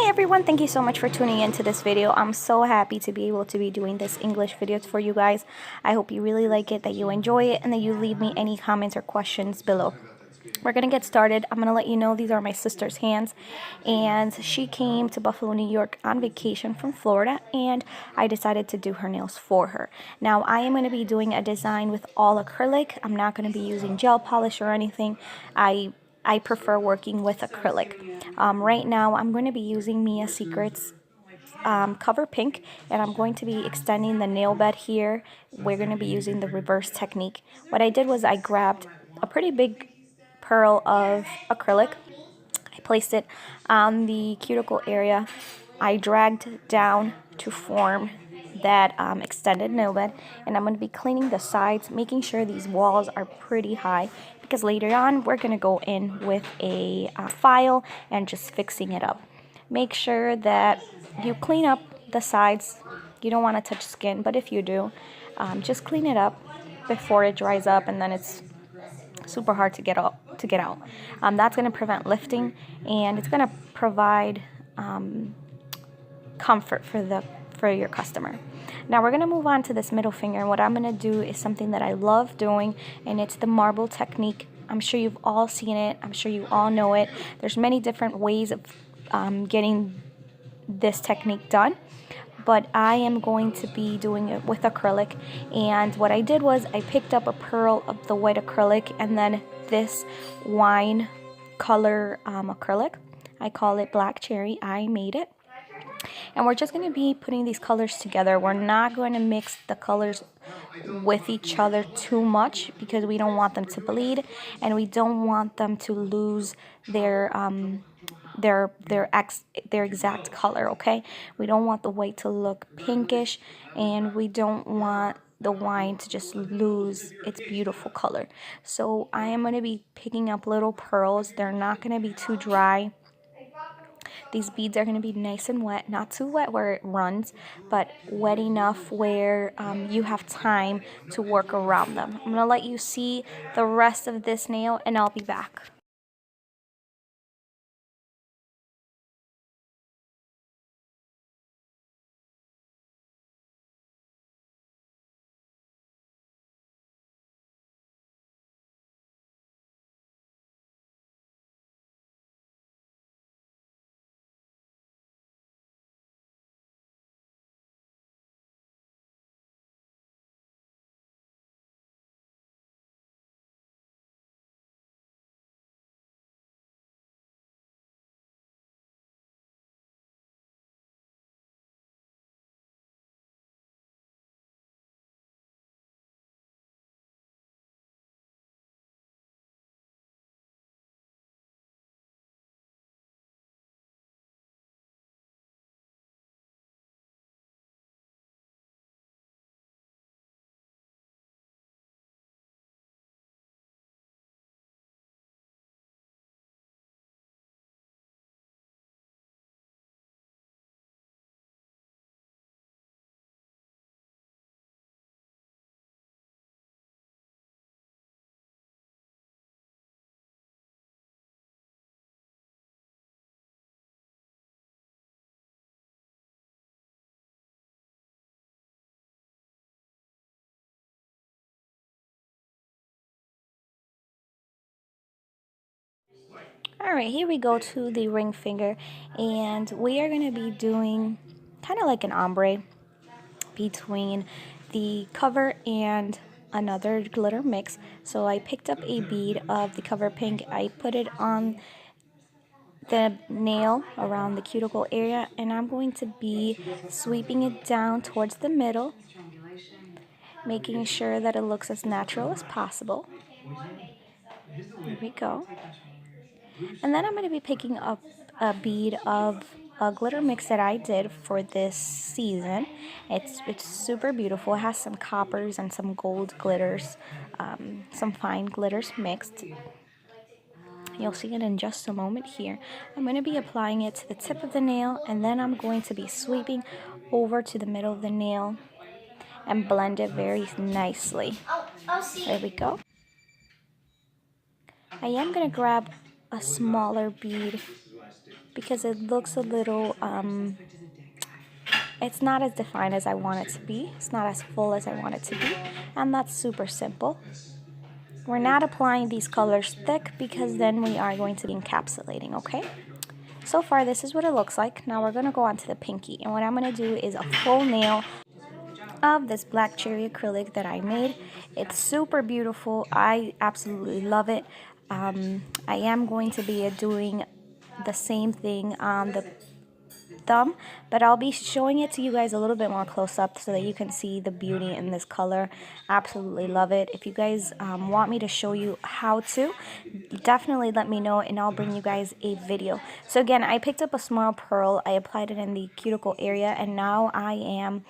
Hi everyone, thank you so much for tuning into this video. I'm so happy to be able to be doing this English videos for you guys. I hope you really like it, that you enjoy it, and that you leave me any comments or questions below. We're going to get started. I'm going to let you know these are my sister's hands, and she came to Buffalo, New York on vacation from Florida, and I decided to do her nails for her. Now I am going to be doing a design with all acrylic. I'm not going to be using gel polish or anything. I prefer working with acrylic. Right now I'm going to be using Mia Secret's cover pink, and I'm going to be extending the nail bed here. We're going to be using the reverse technique. What I did was I grabbed a pretty big pearl of acrylic. I placed it on the cuticle area. I dragged down to form that extended nail bed, and I'm going to be cleaning the sides, making sure these walls are pretty high, because later on we're going to go in with a file and just fixing it up. Make sure that you clean up the sides. You don't want to touch skin, but if you do, just clean it up before it dries up, and then it's super hard to get out. That's going to prevent lifting, and it's going to provide comfort for your customer. Now we're going to move on to this middle finger, and what I'm going to do is something that I love doing, and it's the marble technique. I'm sure you've all seen it. I'm sure you all know it. There's many different ways of getting this technique done, but I am going to be doing it with acrylic. And what I did was I picked up a pearl of the white acrylic, and then this wine color acrylic. I call it black cherry. I made it. And we're just going to be putting these colors together. We're not going to mix the colors with each other too much, because we don't want them to bleed, and we don't want them to lose their exact color. Okay, we don't want the white to look pinkish, and we don't want the wine to just lose its beautiful color. So I am going to be picking up little pearls. They're not going to be too dry. These beads are going to be nice and wet, not too wet where it runs, but wet enough where you have time to work around them. I'm going to let you see the rest of this nail, and I'll be back. Alright, here we go to the ring finger, and we are going to be doing kind of like an ombre between the cover and another glitter mix. So I picked up a bead of the cover pink. I put it on the nail around the cuticle area, and I'm going to be sweeping it down towards the middle, making sure that it looks as natural as possible. Here we go. And then I'm going to be picking up a bead of a glitter mix that I did for this season. It's super beautiful. It has some coppers and some gold glitters, some fine glitters mixed. You'll see it in just a moment here. I'm going to be applying it to the tip of the nail, and then I'm going to be sweeping over to the middle of the nail and blend it very nicely. There we go. I am going to grab a smaller bead because it looks a little, it's not as defined as I want it to be. It's not as full as I want it to be. And that's super simple. We're not applying these colors thick because then we are going to be encapsulating, okay? So far, this is what it looks like. Now we're going to go on to the pinky. And what I'm going to do is a full nail of this black cherry acrylic that I made. It's super beautiful. I absolutely love it. I am going to be doing the same thing on the thumb, but I'll be showing it to you guys a little bit more close up so that you can see the beauty in this color. Absolutely love it. If you guys want me to show you how to, definitely let me know and I'll bring you guys a video. So again, I picked up a small pearl, I applied it in the cuticle area, and now I am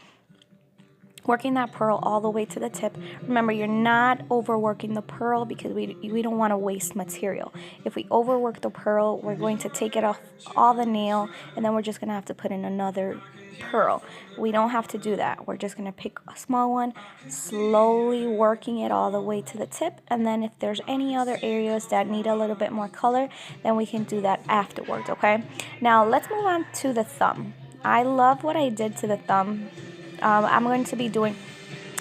working that pearl all the way to the tip. Remember, you're not overworking the pearl because we don't want to waste material. If we overwork the pearl, we're going to take it off all the nail, and then we're just going to have to put in another pearl. We don't have to do that. We're just going to pick a small one, slowly working it all the way to the tip, and then if there's any other areas that need a little bit more color, then we can do that afterwards, okay? Now, let's move on to the thumb. I love what I did to the thumb. I'm going to be doing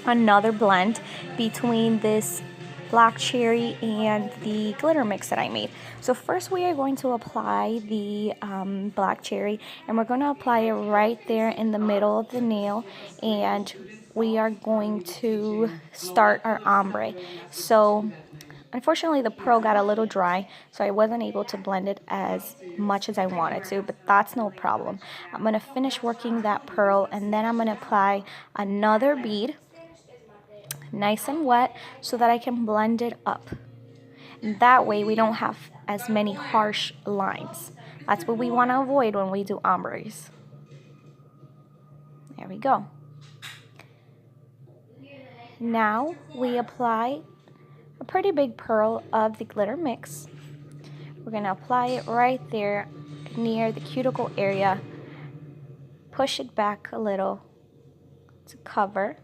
another blend between this black cherry and the glitter mix that I made. So first we are going to apply the black cherry, and we're going to apply it right there in the middle of the nail, and we are going to start our ombre. So unfortunately, the pearl got a little dry, so I wasn't able to blend it as much as I wanted to, but that's no problem. I'm going to finish working that pearl, and then I'm going to apply another bead, nice and wet, so that I can blend it up. And that way, we don't have as many harsh lines. That's what we want to avoid when we do ombres. There we go. Now, we apply a pretty big pearl of the glitter mix. We're going to apply it right there near the cuticle area. Push it back a little to cover,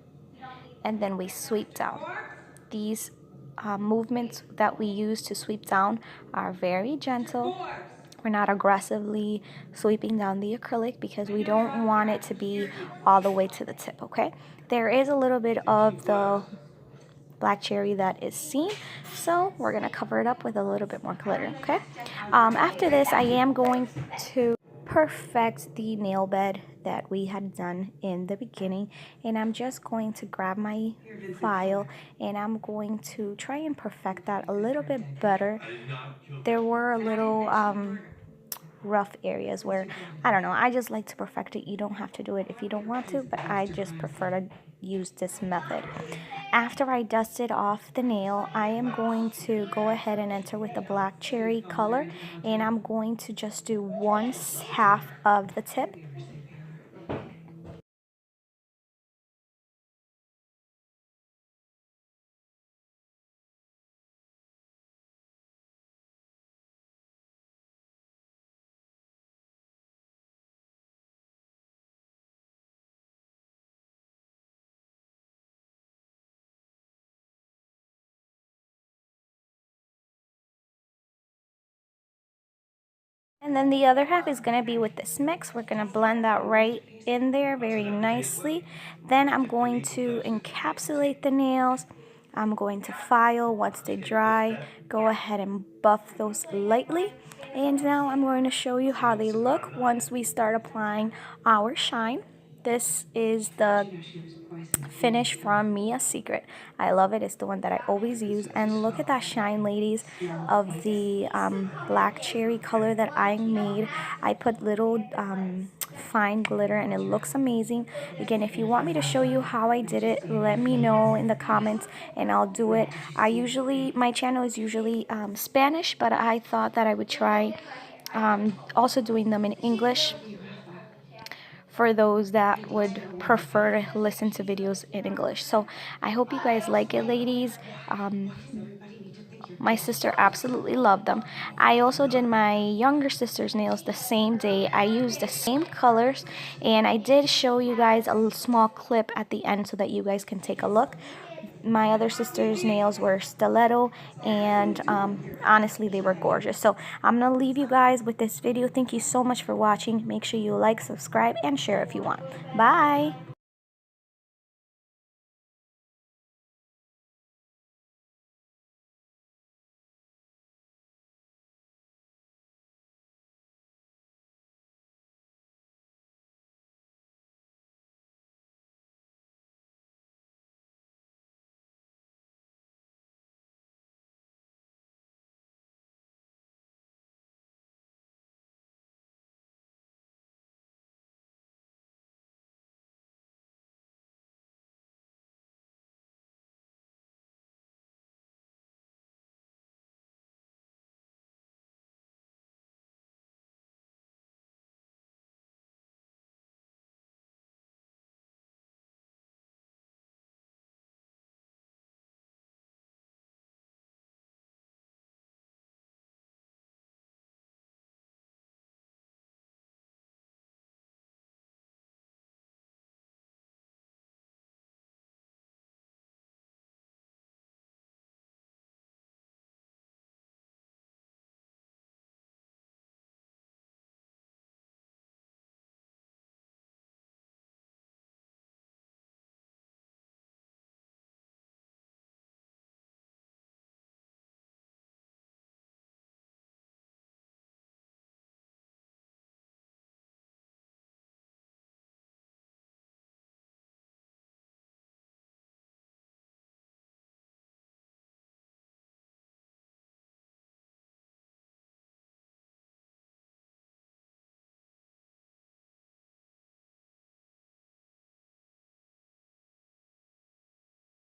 and then we sweep down. These movements that we use to sweep down are very gentle. We're not aggressively sweeping down the acrylic because we don't want it to be all the way to the tip, okay? There is a little bit of the black cherry that is seen, so we're going to cover it up with a little bit more glitter, okay? After this, I am going to perfect the nail bed that we had done in the beginning, and I'm just going to grab my file and I'm going to try and perfect that a little bit better. There were a little rough areas where, I don't know, I just like to perfect it. You don't have to do it if you don't want to, but I just prefer to use this method. After I dusted off the nail, I am going to go ahead and enter with the black cherry color, and I'm going to just do 1/2 of the tip. And then the other half is going to be with this mix. We're going to blend that right in there very nicely. Then I'm going to encapsulate the nails. I'm going to file once they dry. Go ahead and buff those lightly. And now I'm going to show you how they look once we start applying our shine. This is the finish from Mia's Secret. I love it. It's the one that I always use. And look at that shine, ladies, of the black cherry color that I made. I put little fine glitter and it looks amazing. Again, if you want me to show you how I did it, let me know in the comments and I'll do it. My channel is usually Spanish, but I thought that I would try also doing them in English, for those that would prefer to listen to videos in English. So I hope you guys like it, ladies. My sister absolutely loved them. I also did my younger sister's nails the same day. I used the same colors, and I did show you guys a small clip at the end so that you guys can take a look. my other sister's nails were stiletto, and honestly, they were gorgeous. So I'm gonna leave you guys with this video. Thank you so much for watching. Make sure you like, subscribe, and share if you want. Bye.